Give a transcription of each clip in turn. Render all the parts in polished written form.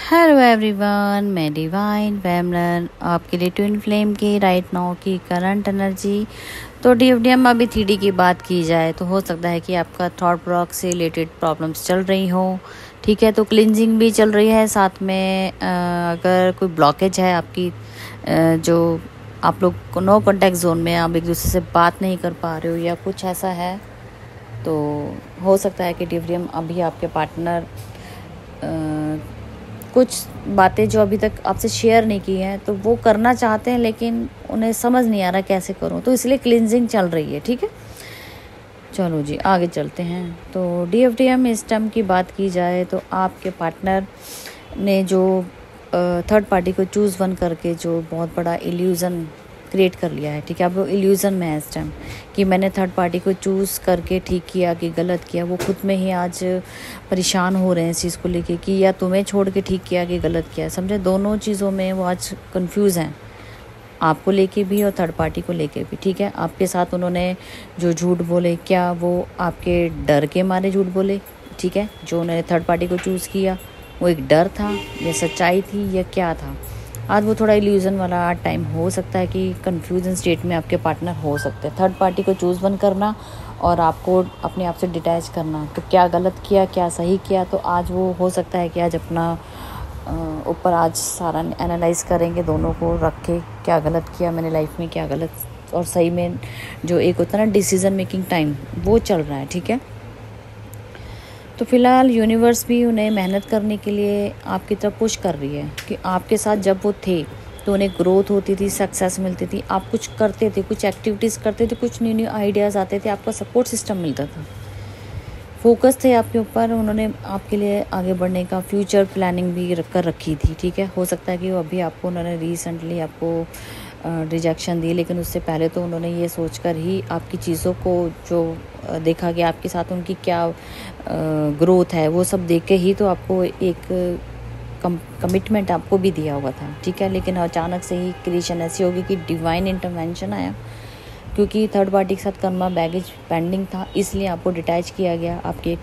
Hello everyone, मैं divine फैमलर आपके लिए ट्विन फ्लेम की राइट नाउ की करंट एनर्जी। तो DFDM अभी 3D की बात की जाए तो हो सकता है कि आपका थॉट ब्लॉक से रिलेटेड प्रॉब्लम्स चल रही हो। ठीक है, तो क्लिनजिंग भी चल रही है साथ में। अगर कोई ब्लॉकेज है आपकी, जो आप लोग नो कॉन्टैक्ट जोन में आप एक दूसरे से बात नहीं कर पा रहे हो या कुछ ऐसा है, तो हो सकता है कि DFDM अभी आपके पार्टनर कुछ बातें जो अभी तक आपसे शेयर नहीं की हैं तो वो करना चाहते हैं, लेकिन उन्हें समझ नहीं आ रहा कैसे करूं, तो इसलिए क्लिनजिंग चल रही है। ठीक है, चलो जी आगे चलते हैं। तो DFDM इस टाइम की बात की जाए तो आपके पार्टनर ने जो थर्ड पार्टी को चूज़ वन करके जो बहुत बड़ा इल्यूज़न क्रिएट कर लिया है। ठीक है, अब वो इल्यूज़न में है इस टाइम कि मैंने थर्ड पार्टी को चूज़ करके ठीक किया कि गलत किया। वो खुद में ही आज परेशान हो रहे हैं इस चीज़ को लेके कि या तुम्हें छोड़ के ठीक किया कि गलत किया। समझे, दोनों चीज़ों में वो आज कंफ्यूज हैं, आपको लेके भी और थर्ड पार्टी को लेके भी। ठीक है, आपके साथ उन्होंने जो झूठ बोले, क्या वो आपके डर के मारे झूठ बोले? ठीक है, जो उन्होंने थर्ड पार्टी को चूज़ किया वो एक डर था या सच्चाई थी या क्या था? आज वो थोड़ा इल्यूज़न वाला टाइम हो सकता है कि कंफ्यूजन स्टेट में आपके पार्टनर हो सकते हैं। थर्ड पार्टी को चूज़ वन करना और आपको अपने आप से डिटैच करना, तो क्या गलत किया क्या सही किया, तो आज वो हो सकता है कि आज अपना ऊपर आज सारा एनालाइज करेंगे, दोनों को रख के क्या गलत किया मैंने लाइफ में, क्या गलत और सही में जो एक होता है ना डिसीज़न मेकिंग टाइम, वो चल रहा है। ठीक है, तो फिलहाल यूनिवर्स भी उन्हें मेहनत करने के लिए आपकी तरफ पुश कर रही है कि आपके साथ जब वो थे तो उन्हें ग्रोथ होती थी, सक्सेस मिलती थी, आप कुछ करते थे, कुछ एक्टिविटीज़ करते थे, कुछ न्यू न्यू आइडियाज़ आते थे, आपका सपोर्ट सिस्टम मिलता था, फोकस थे आपके ऊपर। उन्होंने आपके लिए आगे बढ़ने का फ्यूचर प्लानिंग भी कर रखी थी। ठीक है, हो सकता है कि वो अभी आपको उन्होंने रिसेंटली आपको रिजेक्शन दी, लेकिन उससे पहले तो उन्होंने ये सोचकर ही आपकी चीज़ों को जो देखा कि आपके साथ उनकी क्या ग्रोथ है, वो सब देख के ही तो आपको एक कमिटमेंट आपको भी दिया हुआ था। ठीक है, लेकिन अचानक से ही क्रिएशन ऐसी होगी कि डिवाइन इंटरवेंशन आया, क्योंकि थर्ड पार्टी के साथ कर्मा बैगेज पेंडिंग था, इसलिए आपको डिटैच किया गया आपके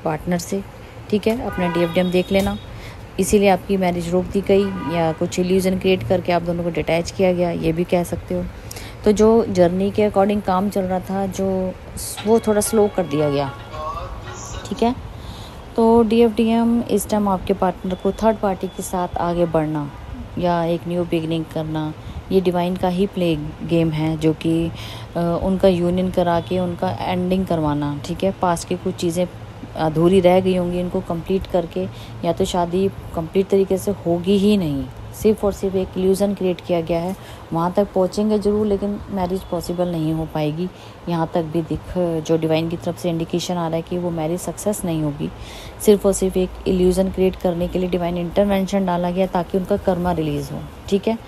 पार्टनर से। ठीक है, अपना DFDM देख लेना, इसीलिए आपकी मैरिज रोक दी गई या कुछ इल्यूजन क्रिएट करके आप दोनों को डिटैच किया गया, ये भी कह सकते हो। तो जो जर्नी के अकॉर्डिंग काम चल रहा था जो वो थोड़ा स्लो कर दिया गया। ठीक है, तो DFDM इस टाइम आपके पार्टनर को थर्ड पार्टी के साथ आगे बढ़ना या एक न्यू बिगनिंग करना, ये डिवाइन का ही प्ले गेम है, जो कि उनका यूनियन करा के उनका एंडिंग करवाना। ठीक है, पास की कुछ चीज़ें अधूरी रह गई होंगी, इनको कंप्लीट करके या तो शादी कंप्लीट तरीके से होगी ही नहीं, सिर्फ और सिर्फ एक इल्यूज़न क्रिएट किया गया है। वहाँ तक पहुँचेंगे ज़रूर, लेकिन मैरिज पॉसिबल नहीं हो पाएगी। यहाँ तक भी जो डिवाइन की तरफ से इंडिकेशन आ रहा है कि वो मैरिज सक्सेस नहीं होगी। सिर्फ और सिर्फ एक इल्यूज़न क्रिएट करने के लिए डिवाइन इंटरवेंशन डाला गया ताकि उनका कर्मा रिलीज़ हो। ठीक है,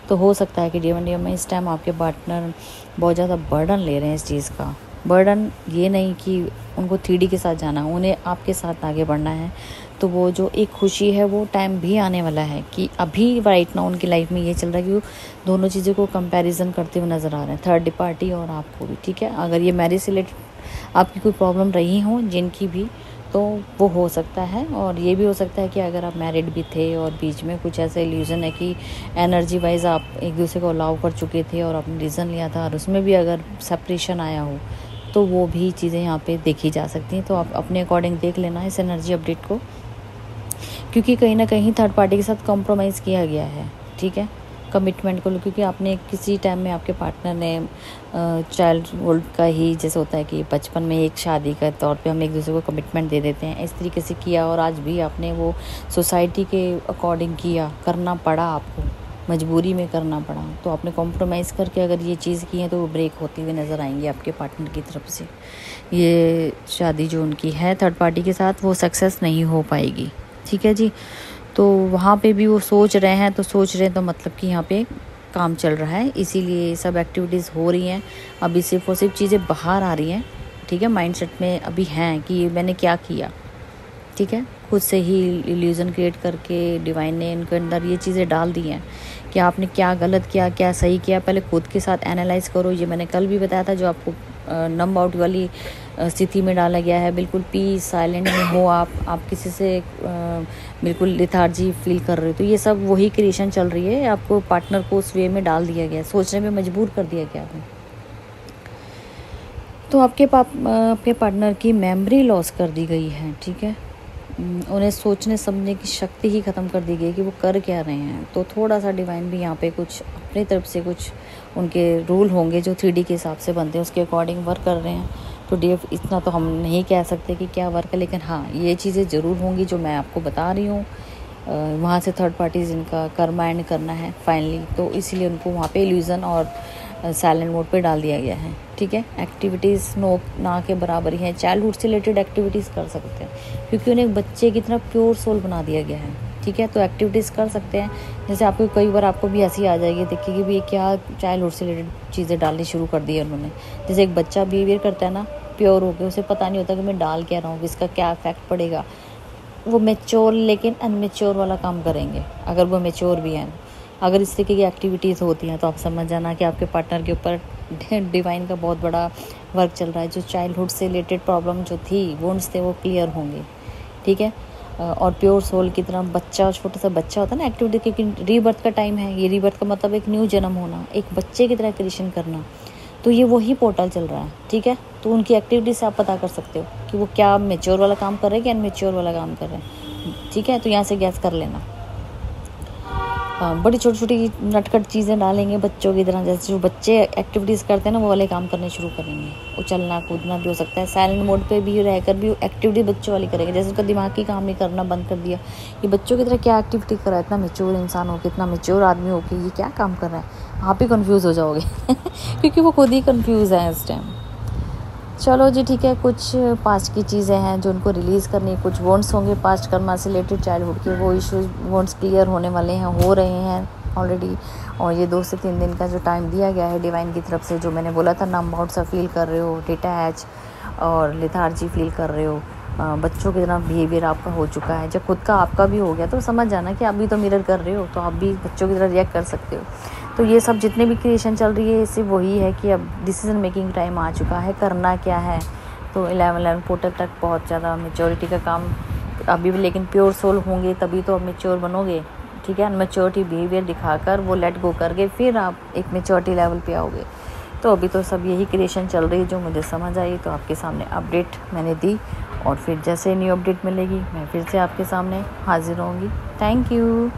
तो हो सकता है कि DFDM में इस टाइम आपके पार्टनर बहुत ज़्यादा बर्डन ले रहे हैं इस चीज़ का। बर्डन ये नहीं कि उनको 3D के साथ जाना, उन्हें आपके साथ आगे बढ़ना है। तो वो जो एक खुशी है वो टाइम भी आने वाला है कि अभी राइट नाउ उनकी लाइफ में ये चल रहा है कि वो दोनों चीज़ों को कंपैरिजन करते हुए नज़र आ रहे हैं, थर्ड पार्टी और आपको भी। ठीक है, अगर ये मैरिज से रिलेटेड आपकी कोई प्रॉब्लम रही हो जिनकी भी, तो वो हो सकता है। और ये भी हो सकता है कि अगर आप मैरिड भी थे और बीच में कुछ ऐसा इल्यूजन है कि एनर्जी वाइज आप एक दूसरे को अलाउ कर चुके थे और आपने रीज़न लिया था और उसमें भी अगर सेपरेशन आया हो, तो वो भी चीज़ें यहाँ पे देखी जा सकती हैं। तो आप अपने अकॉर्डिंग देख लेना इस एनर्जी अपडेट को, क्योंकि कहीं ना कहीं थर्ड पार्टी के साथ कॉम्प्रोमाइज़ किया गया है। ठीक है, कमिटमेंट को, क्योंकि आपने किसी टाइम में आपके पार्टनर ने चाइल्डहुड का ही, जैसे होता है कि बचपन में एक शादी के तौर पे हम एक दूसरे को कमिटमेंट दे देते हैं, इस तरीके से किया और आज भी आपने वो सोसाइटी के अकॉर्डिंग किया, करना पड़ा आपको, मजबूरी में करना पड़ा। तो आपने कॉम्प्रोमाइज़ करके अगर ये चीज़ की है तो वो ब्रेक होती हुई नज़र आएंगी आपके पार्टनर की तरफ से। ये शादी जो उनकी है थर्ड पार्टी के साथ वो सक्सेस नहीं हो पाएगी। ठीक है जी, तो वहाँ पे भी वो सोच रहे हैं, तो सोच रहे हैं तो मतलब कि यहाँ पे काम चल रहा है, इसीलिए सब एक्टिविटीज़ हो रही हैं। अभी सिर्फ और सिर्फ चीज़ें बाहर आ रही हैं। ठीक है, माइंडसेट में अभी हैं कि मैंने क्या किया। ठीक है, खुद से ही इल्यूज़न क्रिएट करके डिवाइन ने इनके अंदर ये चीज़ें डाल दी हैं कि आपने क्या गलत किया क्या सही किया, पहले खुद के साथ एनालाइज करो। ये मैंने कल भी बताया था, जो आपको नम आउट वाली स्थिति में डाला गया है, बिल्कुल पीस साइलेंट में हो आप किसी से बिल्कुल लिथार्जी फील कर रहे हो, तो ये सब वही क्रिएशन चल रही है। आपको पार्टनर को उस वे में डाल दिया गया, सोचने में मजबूर कर दिया गया है। तो आपके पार्टनर की मेमोरी लॉस कर दी गई है, ठीक है। उन्हें सोचने समझने की शक्ति ही ख़त्म कर दी गई कि वो कर क्या रहे हैं। तो थोड़ा सा डिवाइन भी यहाँ पे कुछ अपनी तरफ से कुछ उनके रूल होंगे जो 3D के हिसाब से बनते हैं, उसके अकॉर्डिंग वर्क कर रहे हैं। तो डीएफ इतना तो हम नहीं कह सकते कि क्या वर्क है, लेकिन हाँ ये चीज़ें ज़रूर होंगी जो मैं आपको बता रही हूँ। वहाँ से थर्ड पार्टी जिनका कर्मा एंड करना है फाइनली, तो इसीलिए उनको वहाँ पे इल्यूज़न और साइलेंट मोड पे डाल दिया गया है, ठीक है। एक्टिविटीज़ नो ना के बराबर ही हैं, चाइल्डहुड से रिलेटेड एक्टिविटीज़ कर सकते हैं क्योंकि उन्हें एक बच्चे की तरह प्योर सोल बना दिया गया है, ठीक है। तो एक्टिविटीज़ कर सकते हैं। जैसे आपको कई बार आपको भी हंसी आ जाएगी, देखिए कि भी क्या चाइल्डहुड से रिलेटेड चीज़ें डालनी शुरू कर दी है उन्होंने। जैसे एक बच्चा बिहेवियर करता है ना प्योर होकर, उसे पता नहीं होता कि मैं डाल क्या रहा हूँ, इसका क्या इफेक्ट पड़ेगा। वो मेच्योर लेकिन अनमेच्योर वाला काम करेंगे अगर वो मेच्योर भी हैं। अगर इस तरीके की एक्टिविटीज़ होती हैं तो आप समझ जाना कि आपके पार्टनर के ऊपर डिवाइन का बहुत बड़ा वर्क चल रहा है। जो चाइल्डहुड से रिलेटेड प्रॉब्लम जो थी, वुंड्स थे, वो क्लियर होंगे, ठीक है। और प्योर सोल की तरह बच्चा, छोटा सा बच्चा होता है ना एक्टिविटी, क्योंकि रीबर्थ का टाइम है ये। रीबर्थ का मतलब एक न्यू जन्म होना, एक बच्चे की तरह क्रिएशन करना। तो ये वही पोर्टल चल रहा है, ठीक है। तो उनकी एक्टिविटी से आप पता कर सकते हो कि वो क्या मेच्योर वाला काम कर रहे हैं कि अनमेच्योर वाला काम कर रहे हैं, ठीक है। तो यहाँ से गैस कर लेना। हाँ, बड़ी छोटी छोटी नटखट चीज़ें डालेंगे बच्चों की तरह। जैसे जो बच्चे एक्टिविटीज़ करते हैं ना, वो वाले काम करने शुरू करेंगे। उछलना कूदना भी हो सकता है, साइलेंट मोड पे भी रहकर भी एक्टिविटी बच्चों वाली करेंगे। जैसे उसका दिमाग की काम नहीं करना बंद कर दिया, ये बच्चों की तरह क्या एक्टिविटी कर रहा है, इतना मेच्योर इंसान हो के, इतना मेच्योर आदमी हो के ये क्या काम कर रहा है, आप ही कन्फ्यूज़ हो जाओगे क्योंकि वो खुद ही कन्फ्यूज़ है इस टाइम। चलो जी ठीक है, कुछ पास्ट की चीज़ें हैं जो उनको रिलीज़ करनी, कुछ वॉन्ट्स होंगे पास्ट कर्मा से रिलेटेड चाइल्डहुड के, वो इश्यूज वॉन्ट्स क्लियर होने वाले हैं, हो रहे हैं ऑलरेडी। और ये 2 से 3 दिन का जो टाइम दिया गया है डिवाइन की तरफ से, जो मैंने बोला था नम आउट सा फील कर रहे हो, डिटैच और लेथार्जी फील कर रहे हो, बच्चों की तरह बिहेवियर आपका हो चुका है। जब खुद का आपका भी हो गया तो समझ जाना कि आप भी तो मिरर कर रहे हो, तो आप भी बच्चों की तरह रिएक्ट कर सकते हो। तो ये सब जितने भी क्रिएशन चल रही है, इससे वही है कि अब डिसीजन मेकिंग टाइम आ चुका है, करना क्या है। तो 11 पोर्टल तक बहुत ज़्यादा मेच्योरिटी का काम अभी भी, लेकिन प्योर सोल होंगे तभी तो अब मेच्योर बनोगे, ठीक है। अनमेच्योरिटी बिहेवियर दिखाकर वो लेट गो करके फिर आप एक मेच्योरिटी लेवल पे आओगे। तो अभी तो सब यही क्रिएशन चल रही है जो मुझे समझ आई, तो आपके सामने अपडेट मैंने दी। और फिर जैसे न्यू अपडेट मिलेगी मैं फिर से आपके सामने हाजिर होंगी। Thank you.